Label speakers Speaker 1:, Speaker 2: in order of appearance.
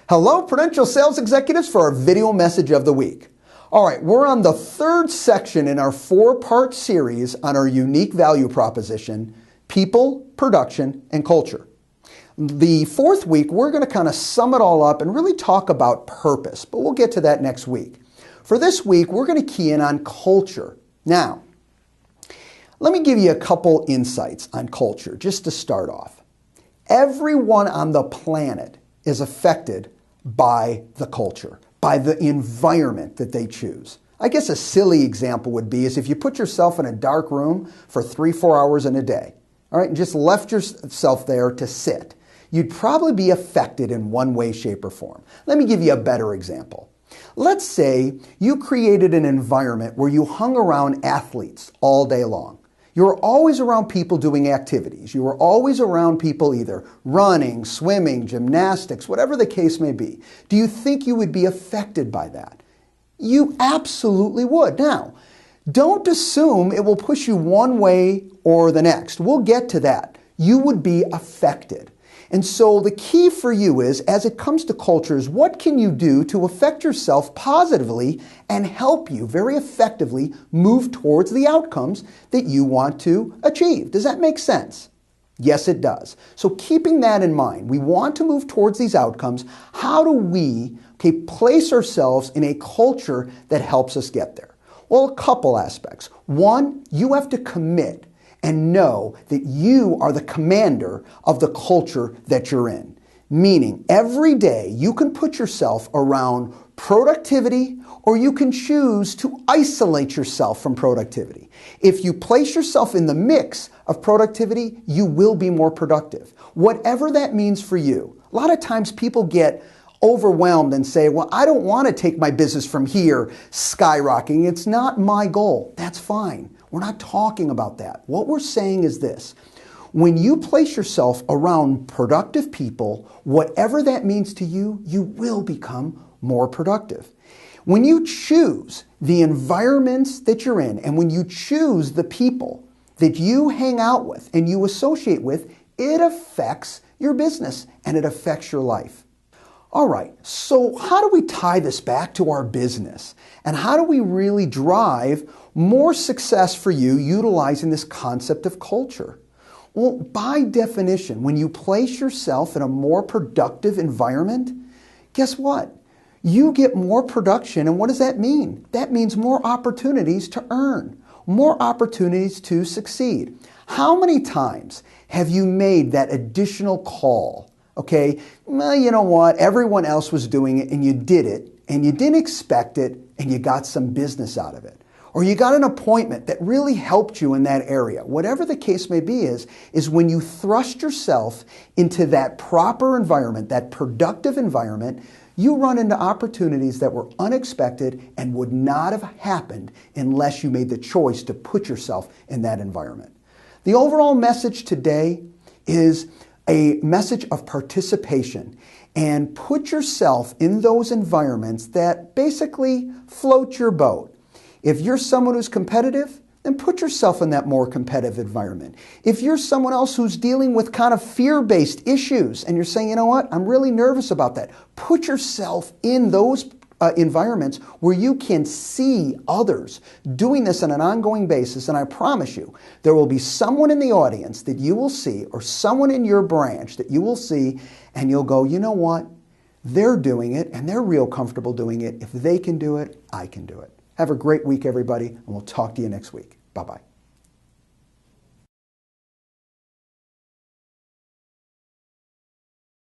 Speaker 1: Hello, Prudential Sales Executives, for our video message of the week. All right, we're on the third section in our four-part series on our unique value proposition, people, production, and culture. The fourth week, we're going to kind of sum it all up and really talk about purpose, but we'll get to that next week. For this week, we're going to key in on culture. Now, let me give you a couple insights on culture just to start off. Everyone on the planet is affected by the culture, by the environment that they choose. I guess a silly example would be is if you put yourself in a dark room for 3-4 hours in a day, all right, and just left yourself there to sit, you'd probably be affected in one way, shape, or form. Let me give you a better example. Let's say you created an environment where you hung around athletes all day long. You were always around people doing activities. You were always around people either running, swimming, gymnastics, whatever the case may be. Do you think you would be affected by that? You absolutely would. Now, don't assume it will push you one way or the next. We'll get to that. You would be affected. And so the key for you is, as it comes to cultures, what can you do to affect yourself positively and help you very effectively move towards the outcomes that you want to achieve? Does that make sense? Yes, it does. So keeping that in mind, we want to move towards these outcomes. How do we place ourselves in a culture that helps us get there? Well, a couple aspects. One, you have to commit and know that you are the commander of the culture that you're in. Meaning, every day you can put yourself around productivity, or you can choose to isolate yourself from productivity. If you place yourself in the mix of productivity, you will be more productive. Whatever that means for you. A lot of times people get overwhelmed and say, well, I don't want to take my business from here skyrocketing. It's not my goal. That's fine. We're not talking about that. What we're saying is this. When you place yourself around productive people, whatever that means to you, you will become more productive. When you choose the environments that you're in, and when you choose the people that you hang out with and you associate with, it affects your business and it affects your life. All right, so how do we tie this back to our business? And how do we really drive more success for you utilizing this concept of culture? Well, by definition, when you place yourself in a more productive environment, guess what? You get more production, and what does that mean? That means more opportunities to earn, more opportunities to succeed. How many times have you made that additional call? Okay, well, you know what? Everyone else was doing it and you did it and you didn't expect it and you got some business out of it. Or you got an appointment that really helped you in that area. Whatever the case may be is when you thrust yourself into that proper environment, that productive environment, you run into opportunities that were unexpected and would not have happened unless you made the choice to put yourself in that environment. The overall message today is a message of participation, and put yourself in those environments that basically float your boat. If you're someone who's competitive, then put yourself in that more competitive environment. If you're someone else who's dealing with kind of fear-based issues and you're saying, you know what, I'm really nervous about that, put yourself in those environments where you can see others doing this on an ongoing basis, and I promise you, there will be someone in the audience that you will see, or someone in your branch that you will see, and you'll go, you know what? They're doing it, and they're real comfortable doing it. If they can do it, I can do it. Have a great week, everybody, and we'll talk to you next week. Bye-bye.